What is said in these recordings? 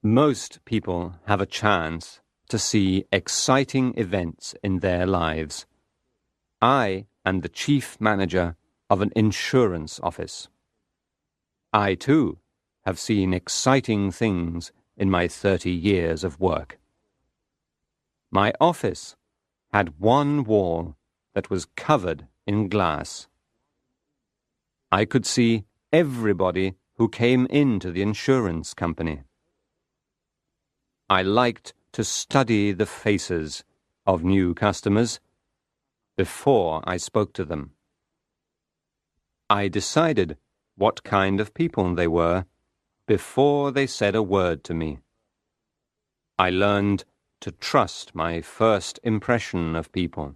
Most people have a chance to see exciting events in their lives. I am the chief manager of an insurance office. I, too, have seen exciting things in my 30 years of work. My office had one wall that was covered in glass. I could see everybody who came into the insurance company. I liked to study the faces of new customers before I spoke to them. I decided what kind of people they were before they said a word to me. I learned to trust my first impression of people.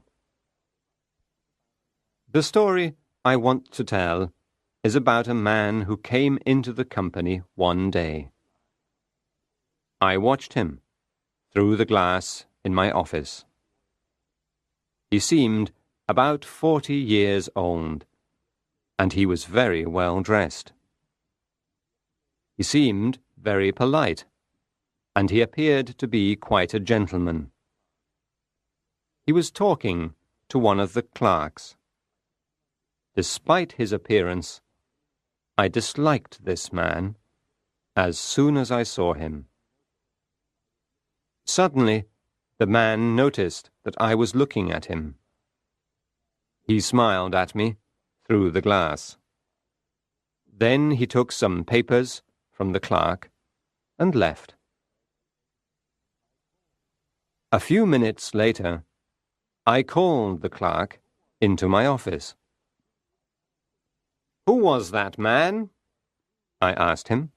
The story I want to tell is about a man who came into the company one day. I watched him through the glass in my office. He seemed about 40 years old, and he was very well dressed. He seemed very polite, and he appeared to be quite a gentleman. He was talking to one of the clerks. Despite his appearance, I disliked this man as soon as I saw him. Suddenly, the man noticed that I was looking at him. He smiled at me through the glass. Then he took some papers from the clerk and left. A few minutes later, I called the clerk into my office. "Who was that man?" I asked him.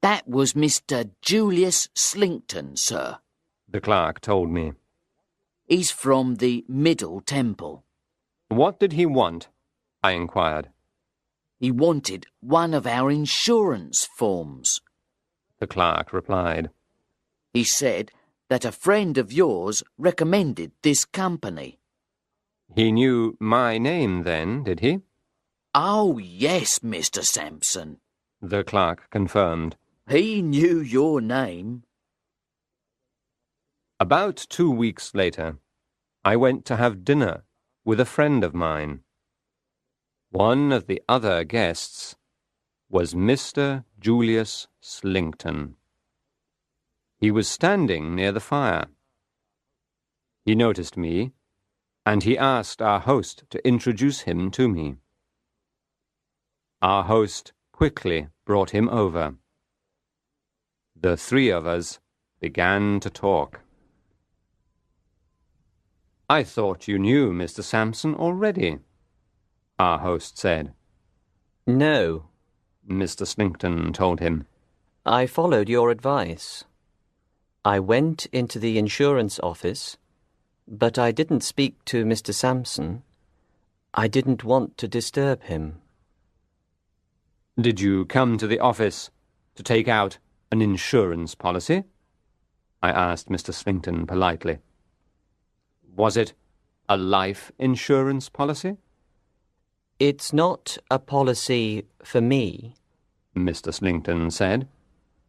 "That was Mr. Julius Slinkton, sir," the clerk told me. "He's from the Middle Temple." "What did he want?" I inquired. "He wanted one of our insurance forms," the clerk replied. "He said that a friend of yours recommended this company." "He knew my name then, did he?" "Oh, yes, Mr. Sampson," the clerk confirmed. "He knew your name." About 2 weeks later, I went to have dinner with a friend of mine. One of the other guests was Mr. Julius Slinkton. He was standing near the fire. He noticed me, and he asked our host to introduce him to me. Our host quickly brought him over. The three of us began to talk. "I thought you knew Mr. Sampson already," our host said. "No," Mr. Slinkton told him. "I followed your advice. I went into the insurance office, but I didn't speak to Mr. Sampson. I didn't want to disturb him." "Did you come to the office to take out an insurance policy?" I asked Mr. Slinkton politely. "Was it a life insurance policy?" "It's not a policy for me," Mr. Slinkton said.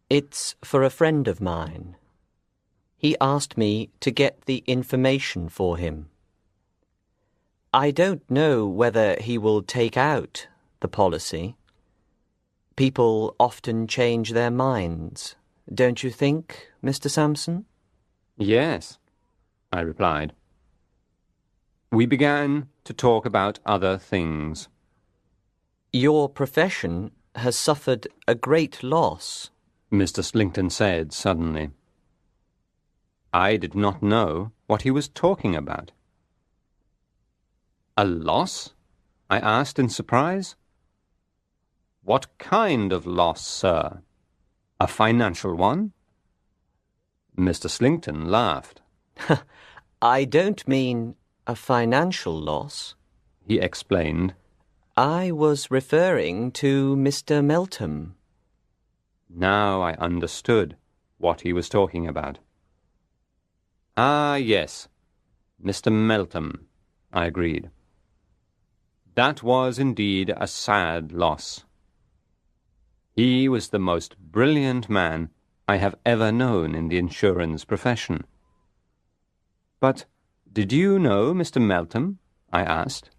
"It's for a friend of mine. He asked me to get the information for him. I don't know whether he will take out the policy. People often change their minds, don't you think, Mr. Sampson?" "Yes," I replied. We began to talk about other things. "Your profession has suffered a great loss," Mr. Slinkton said suddenly. I did not know what he was talking about. "A loss?" I asked in surprise. "What kind of loss, sir? A financial one?" Mr. Slinkton laughed. "I don't mean a financial loss," he explained. "I was referring to Mr. Meltham." Now I understood what he was talking about. "Ah, yes, Mr. Meltham," I agreed. That was indeed a sad loss. He was the most brilliant man I have ever known in the insurance profession. But did you know Mr. Meltham? I asked.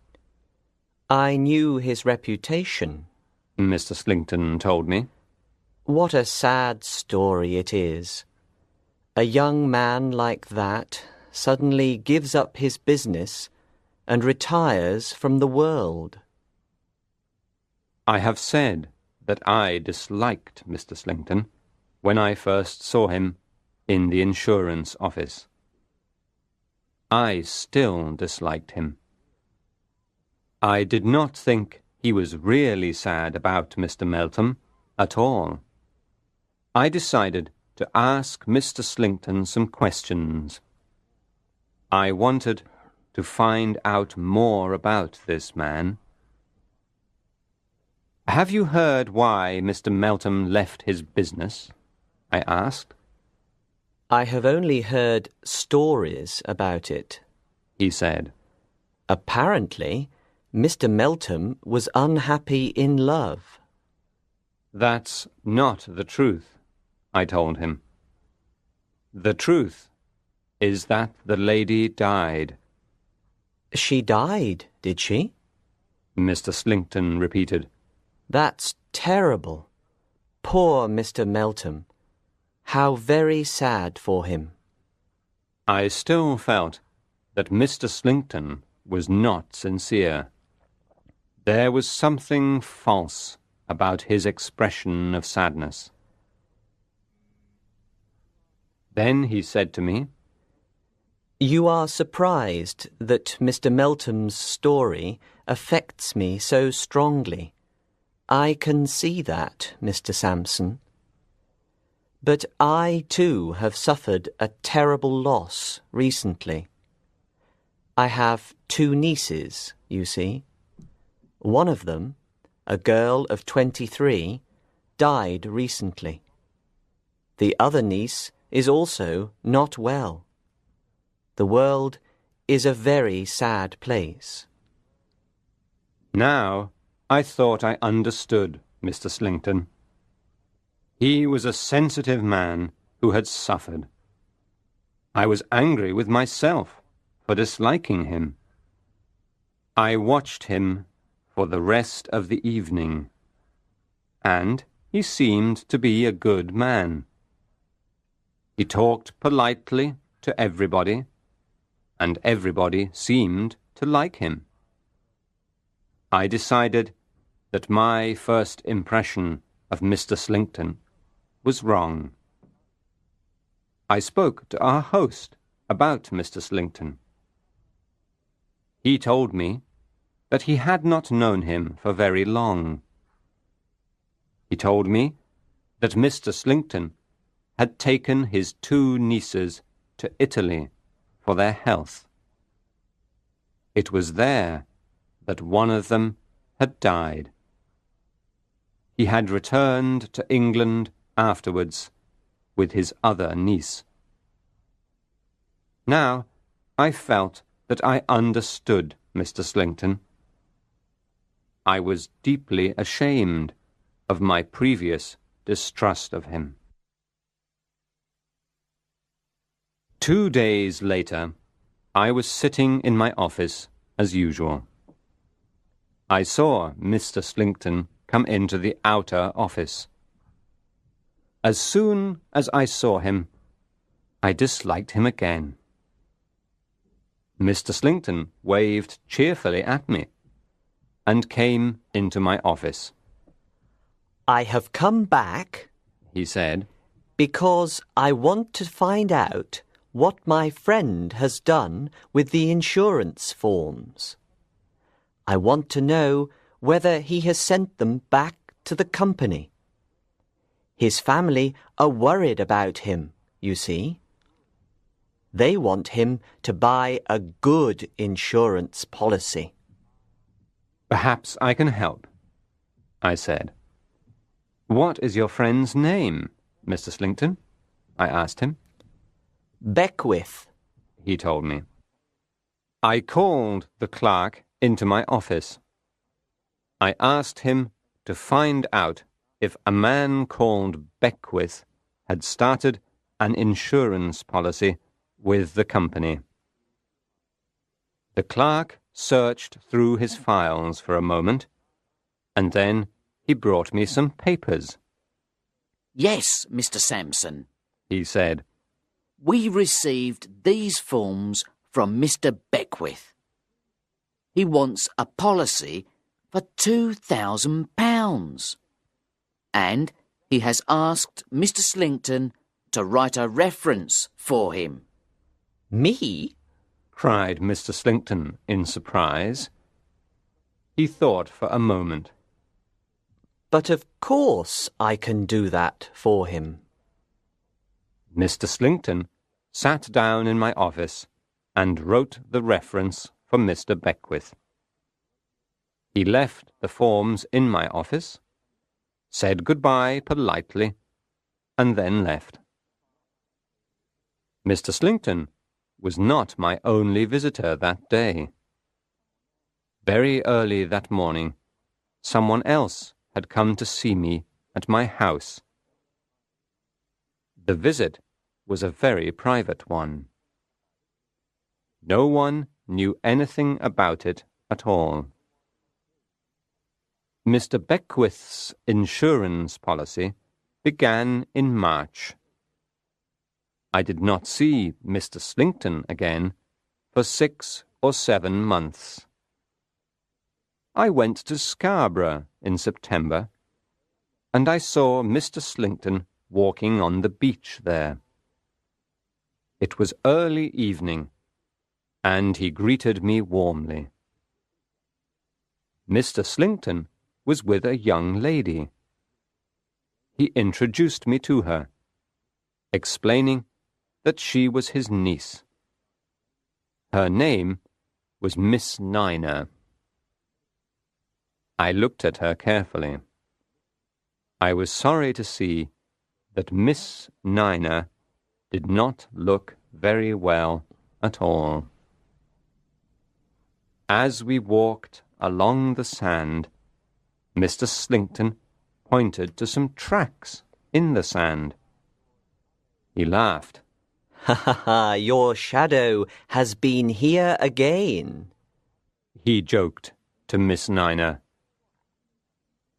I knew his reputation, Mr. Slinkton told me. What a sad story it is. A young man like that suddenly gives up his business and retires from the world. I have said that I disliked Mr. Slinkton when I first saw him in the insurance office. I still disliked him. I did not think he was really sad about Mr. Meltham at all. I decided to ask Mr. Slinkton some questions. I wanted to find out more about this man. Have you heard why Mr. Meltham left his business? I asked. I have only heard stories about it, He said. Apparently, Mr. Meltham was unhappy in love. That's not the truth, I told him. The truth is that the lady died. She died, did she? Mr. Slinkton repeated. That's terrible. Poor Mr. Meltham. How very sad for him. I still felt that Mr. Slinkton was not sincere. There was something false about his expression of sadness. Then he said to me, You are surprised that Mr. Meltham's story affects me so strongly. I can see that, Mr. Sampson. But I, too, have suffered a terrible loss recently. I have 2 nieces, you see. One of them, a girl of 23, died recently. The other niece is also not well. The world is a very sad place. Now I thought I understood Mr. Slinkton. He was a sensitive man who had suffered. I was angry with myself for disliking him. I watched him for the rest of the evening, and he seemed to be a good man. He talked politely to everybody, and everybody seemed to like him. I decided that my first impression of Mr. Slinkton was wrong. I spoke to our host about Mr. Slinkton. He told me that he had not known him for very long. He told me that Mr. Slinkton had taken his 2 nieces to Italy for their health. It was there that one of them had died. He had returned to England afterwards with his other niece. Now I felt that I understood Mr. Slinkton. I was deeply ashamed of my previous distrust of him. 2 days later, I was sitting in my office as usual. I saw Mr. Slinkton come into the outer office. As soon as I saw him, I disliked him again. Mr. Slinkton waved cheerfully at me and came into my office. I have come back, He said, because I want to find out what my friend has done with the insurance forms. I want to know whether he has sent them back to the company. His family are worried about him, you see. They want him to buy a good insurance policy. Perhaps I can help, I said. What is your friend's name, Mr. Slinkton? I asked him. Beckwith, He told me. I called the clerk into my office. I asked him to find out if a man called Beckwith had started an insurance policy with the company. The clerk searched through his files for a moment, and then he brought me some papers. Yes, Mr. Sampson, He said. we received these forms from Mr. Beckwith. He wants a policy for £2,000. And he has asked Mr. Slinkton to write a reference for him. Me? Cried Mr. Slinkton in surprise. He thought for a moment. But of course I can do that for him. Mr. Slinkton sat down in my office and wrote the reference for Mr. Beckwith. He left the forms in my office, said goodbye politely, and then left. Mr. Slinkton was not my only visitor that day. Very early that morning, someone else had come to see me at my house. The visit was a very private one. No one knew anything about it at all. Mr. Beckwith's insurance policy began in March. I did not see Mr. Slinkton again for 6 or 7 months. I went to Scarborough in September, and I saw Mr. Slinkton walking on the beach there. It was early evening, and he greeted me warmly. Mr. Slinkton was with a young lady. He introduced me to her, explaining that she was his niece. Her name was Miss Niner. I looked at her carefully. I was sorry to see that Miss Niner did not look very well at all. As we walked along the sand, Mr. Slinkton pointed to some tracks in the sand. He laughed. Ha ha ha, your shadow has been here again. He joked to Miss Niner.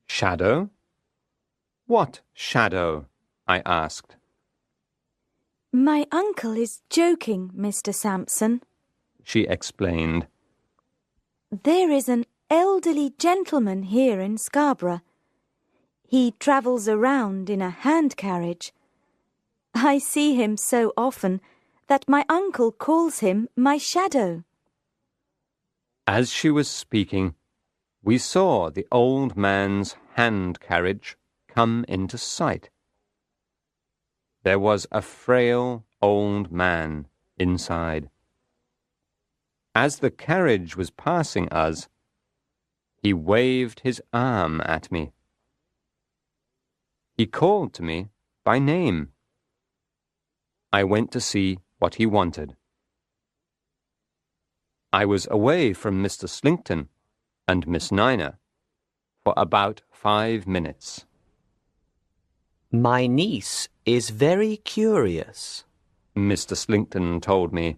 Shadow? What shadow? I asked. My uncle is joking, Mr. Sampson, She explained. There is an elderly gentleman here in Scarborough. He travels around in a hand carriage. I see him so often that my uncle calls him my shadow. As she was speaking, we saw the old man's hand carriage come into sight. There was a frail old man inside. As the carriage was passing us, he waved his arm at me. He called to me by name. I went to see what he wanted. I was away from Mr. Slinkton and Miss Niner for about 5 minutes. My niece is very curious, Mr. Slinkton told me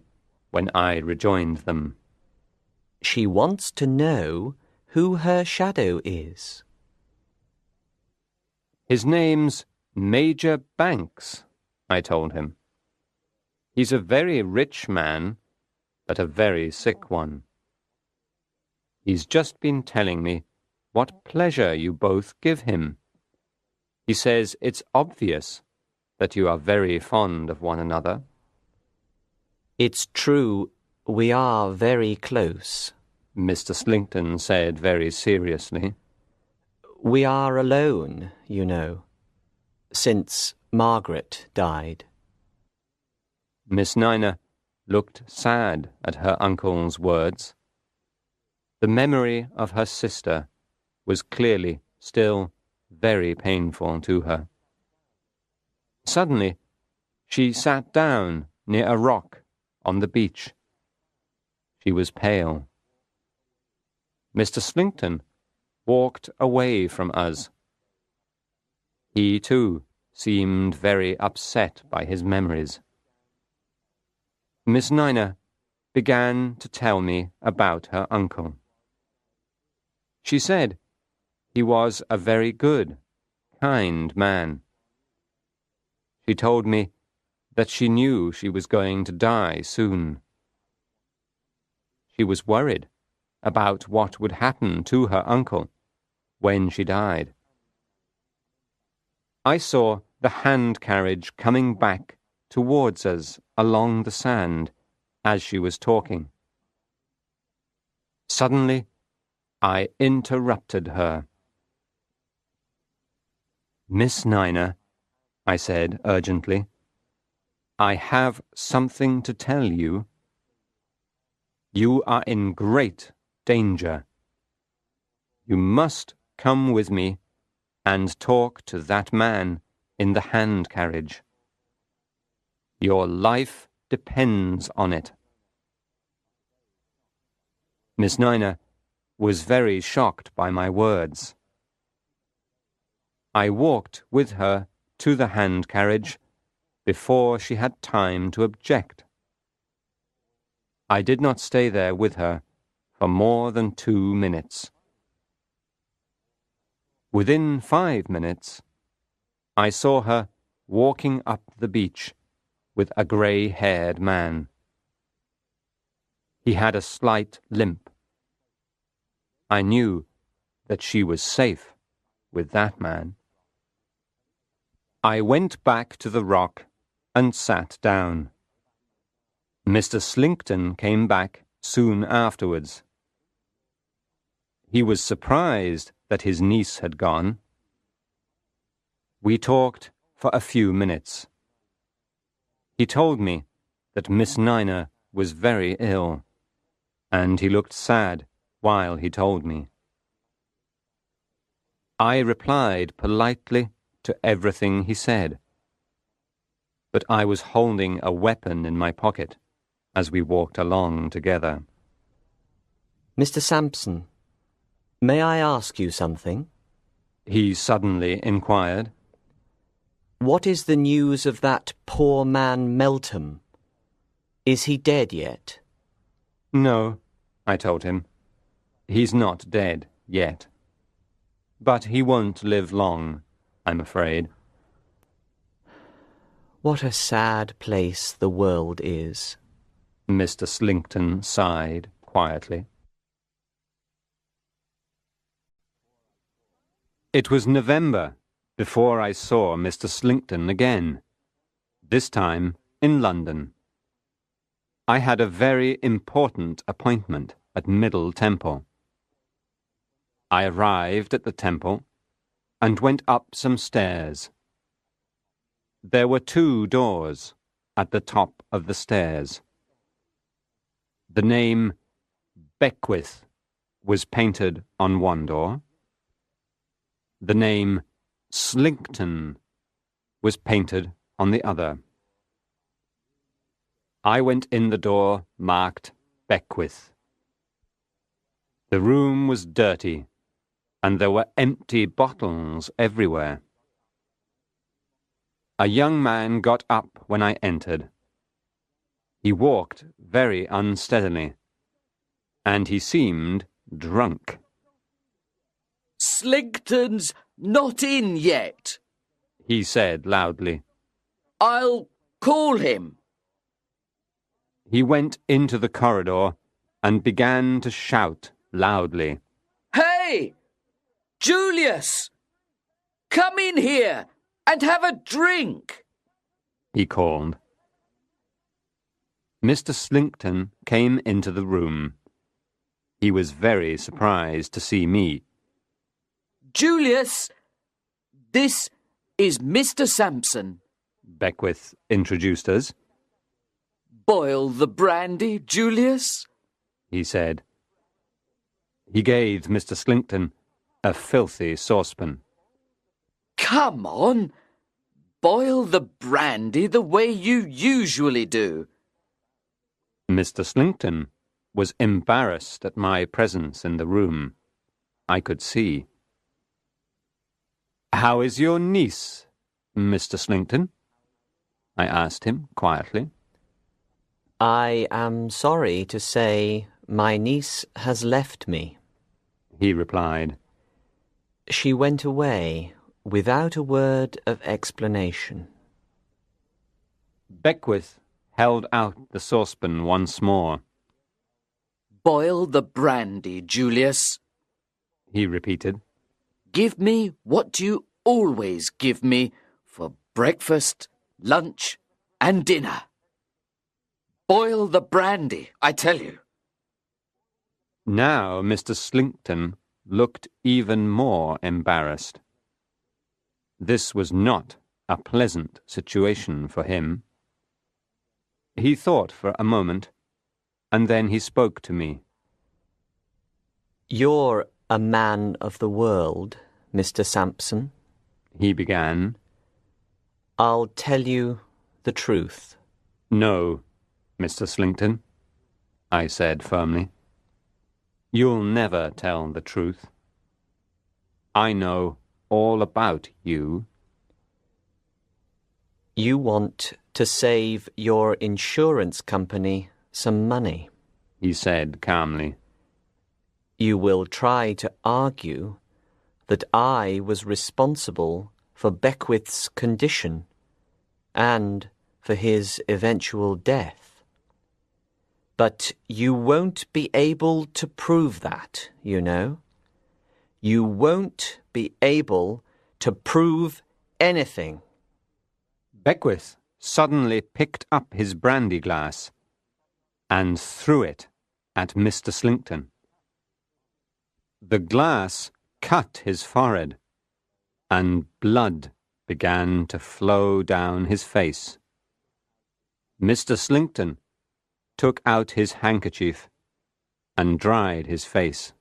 when I rejoined them. She wants to know who her shadow is. His name's Major Banks, I told him. He's a very rich man, but a very sick one. He's just been telling me what pleasure you both give him. He says it's obvious that you are very fond of one another. It's true, we are very close. Mr. Slinkton said very seriously. We are alone, you know, since Margaret died. Miss Niner looked sad at her uncle's words. The memory of her sister was clearly still very painful to her. Suddenly, she sat down near a rock on the beach. She was pale. Mr. Slinkton walked away from us. He, too, seemed very upset by his memories. Miss Nina began to tell me about her uncle. She said he was a very good, kind man. She told me that she knew she was going to die soon. She was worried about what would happen to her uncle when she died. I saw the hand carriage coming back towards us along the sand as she was talking. Suddenly, I interrupted her. "Miss Nina," I said urgently, "I have something to tell you. You are in great danger. You must come with me and talk to that man in the hand carriage. Your life depends on it." Miss Nina was very shocked by my words. I walked with her to the hand carriage before she had time to object. I did not stay there with her for more than 2 minutes. Within 5 minutes, I saw her walking up the beach with a grey-haired man. He had a slight limp. I knew that she was safe with that man. I went back to the rock and sat down. Mr. Slinkton came back soon afterwards. He was surprised that his niece had gone. We talked for a few minutes. He told me that Miss Nina was very ill, and he looked sad while he told me. I replied politely to everything he said, but I was holding a weapon in my pocket as we walked along together. "Mr. Sampson, may I ask you something?" He suddenly inquired. "What is the news of that poor man Meltham? Is he dead yet?" "No," I told him. "He's not dead yet. But he won't live long, I'm afraid." "What a sad place the world is," Mr. Slinkton sighed quietly. It was November before I saw Mr. Slinkton again, this time in London. I had a very important appointment at Middle Temple. I arrived at the temple and went up some stairs. There were 2 doors at the top of the stairs. The name Beckwith was painted on one door. The name Slinkton was painted on the other. I went in the door marked Beckwith. The room was dirty, and there were empty bottles everywhere. A young man got up when I entered. He walked very unsteadily, and he seemed drunk. "Slinkton's not in yet," he said loudly. "I'll call him." He went into the corridor and began to shout loudly. "Hey, Julius! Come in here and have a drink," he called. Mr. Slinkton came into the room. He was very surprised to see me. "Julius, this is Mr. Sampson," Beckwith introduced us. "Boil the brandy, Julius," he said. He gave Mr. Slinkton a filthy saucepan. "Come on, boil the brandy the way you usually do." Mr. Slinkton was embarrassed at my presence in the room. I could see. "How is your niece?" Mr. Slinkton?" I asked him quietly. "I am sorry to say my niece has left me," he replied. "She went away without a word of explanation." Beckwith held out the saucepan once more. "Boil the brandy, Julius," he repeated. "Give me what you always give me for breakfast, lunch, and dinner. Boil the brandy, I tell you." Now Mr. Slinkton looked even more embarrassed. This was not a pleasant situation for him. He thought for a moment, and then he spoke to me. "You're a man of the world, Mr. Sampson," he began. "I'll tell you the truth." "No, Mr. Slinkton," I said firmly. "You'll never tell the truth. I know all about you." "You want to save your insurance company some money," he said calmly. "You will try to argue that I was responsible for Beckwith's condition and for his eventual death. But you won't be able to prove that, you know. You won't be able to prove anything." Beckwith suddenly picked up his brandy glass and threw it at Mr. Slinkton. The glass cut his forehead, and blood began to flow down his face. Mr. Slinkton took out his handkerchief and dried his face.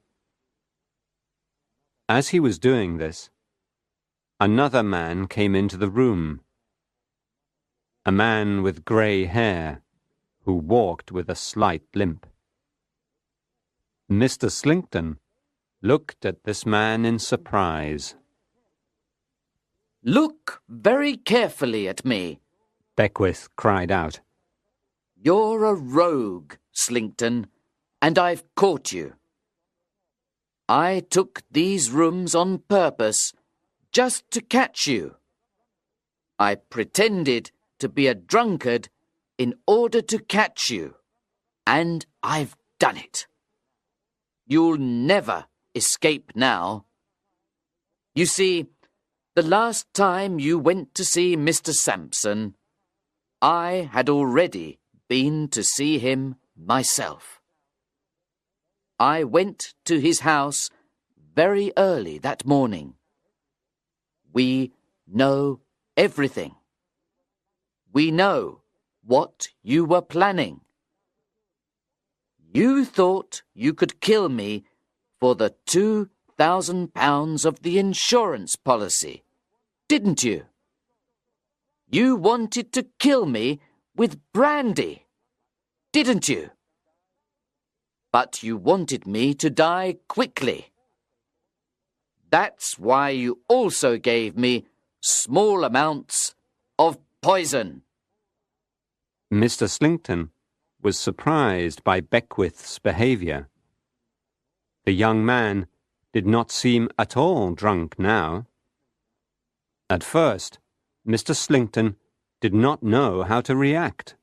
As he was doing this, another man came into the room. A man with grey hair, who walked with a slight limp. Mr. Slinkton looked at this man in surprise. "Look very carefully at me," Beckwith cried out. "You're a rogue, Slinkton, and I've caught you. I took these rooms on purpose just to catch you. I pretended to be a drunkard in order to catch you, and I've done it. You'll never escape now. You see, the last time you went to see Mr. Sampson, I had already been to see him myself. I went to his house very early that morning. We know everything. We know what you were planning. You thought you could kill me for the £2,000 of the insurance policy, didn't you? You wanted to kill me with brandy, didn't you? But you wanted me to die quickly. That's why you also gave me small amounts of poison." Mr. Slinkton was surprised by Beckwith's behaviour. The young man did not seem at all drunk now. At first, Mr. Slinkton did not know how to react.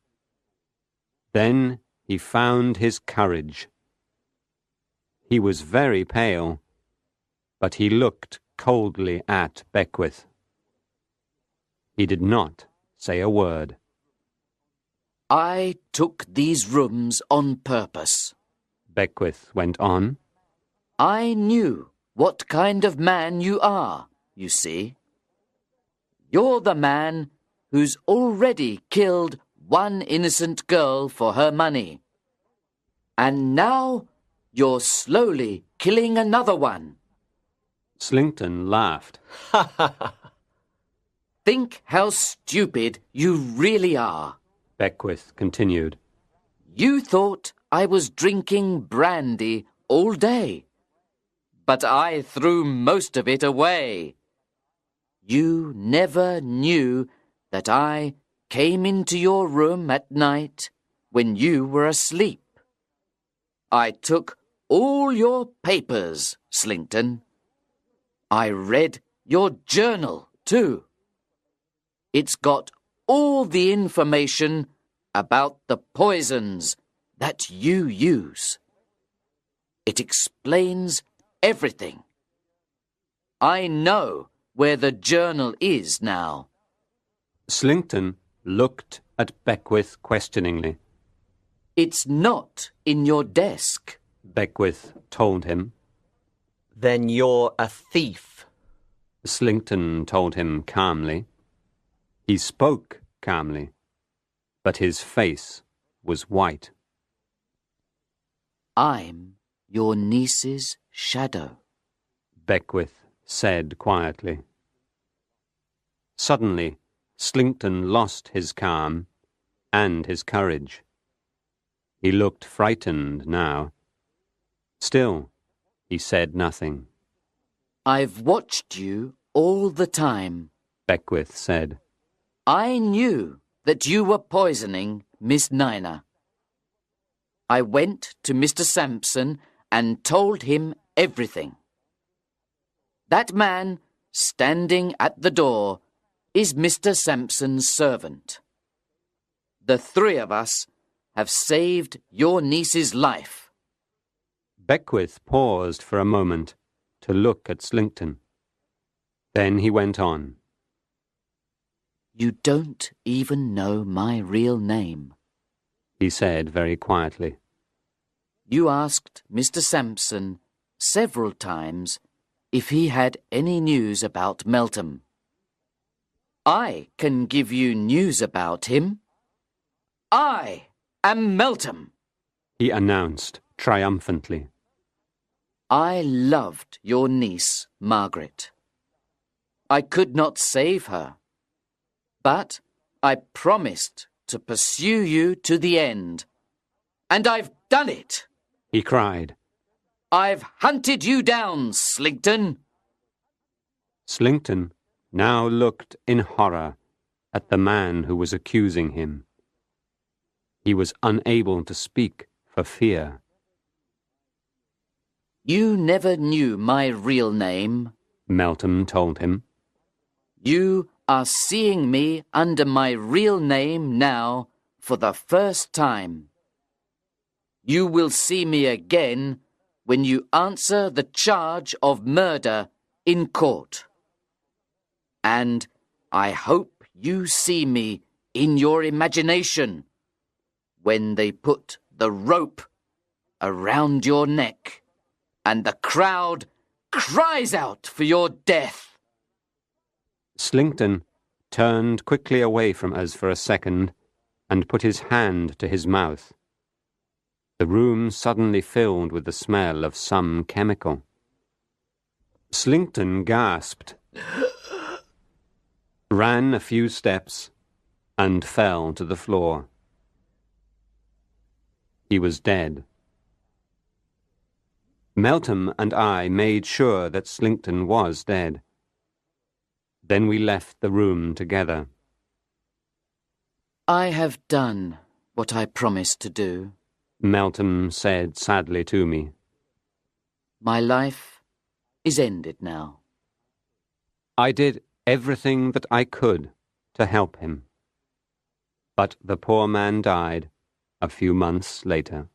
Then he found his courage. He was very pale, but he looked coldly at Beckwith. He did not say a word. "I took these rooms on purpose," Beckwith went on. "I knew what kind of man you are, you see. You're the man who's already killed one innocent girl for her money. And now you're slowly killing another one." Slinkton laughed. "Think how stupid you really are," Beckwith continued. "You thought I was drinking brandy all day, but I threw most of it away. You never knew that I came into your room at night when you were asleep. I took all your papers, Slinkton. I read your journal, too. It's got all the information about the poisons that you use. It explains everything. I know where the journal is now. Slinkton looked at Beckwith questioningly. It's not in your desk, Beckwith told him. Then you're a thief. Slinkton told him calmly. He spoke calmly, but his face was white. I'm your niece's shadow, Beckwith said quietly. Suddenly, Slinkton lost his calm and his courage. He looked frightened now. Still, he said nothing. I've watched you all the time, Beckwith said. I knew that you were poisoning Miss Nina. I went to Mr. Sampson and told him everything. That man standing at the door is Mr. Sampson's servant. The three of us have saved your niece's life. Beckwith paused for a moment to look at Slinkton. Then he went on. You don't even know my real name, he said very quietly. You asked Mr. Sampson several times if he had any news about Meltham. I can give you news about him. I am Meltham, he announced triumphantly. I loved your niece, Margaret. I could not save her, but I promised to pursue you to the end. And I've done it, he cried. I've hunted you down, Slinkton. Slinkton now looked in horror at the man who was accusing him. He was unable to speak for fear. You never knew my real name, Meltham told him. You are seeing me under my real name now for the first time. You will see me again when you answer the charge of murder in court. And I hope you see me in your imagination when they put the rope around your neck and the crowd cries out for your death. Slinkton turned quickly away from us for a second and put his hand to his mouth. The room suddenly filled with the smell of some chemical. Slinkton gasped, ran a few steps, and fell to the floor. He was dead. Meltham and I made sure that Slinkton was dead. Then we left the room together. I have done what I promised to do, Meltham said sadly to me. My life is ended now. I did everything that I could to help him. But the poor man died a few months later.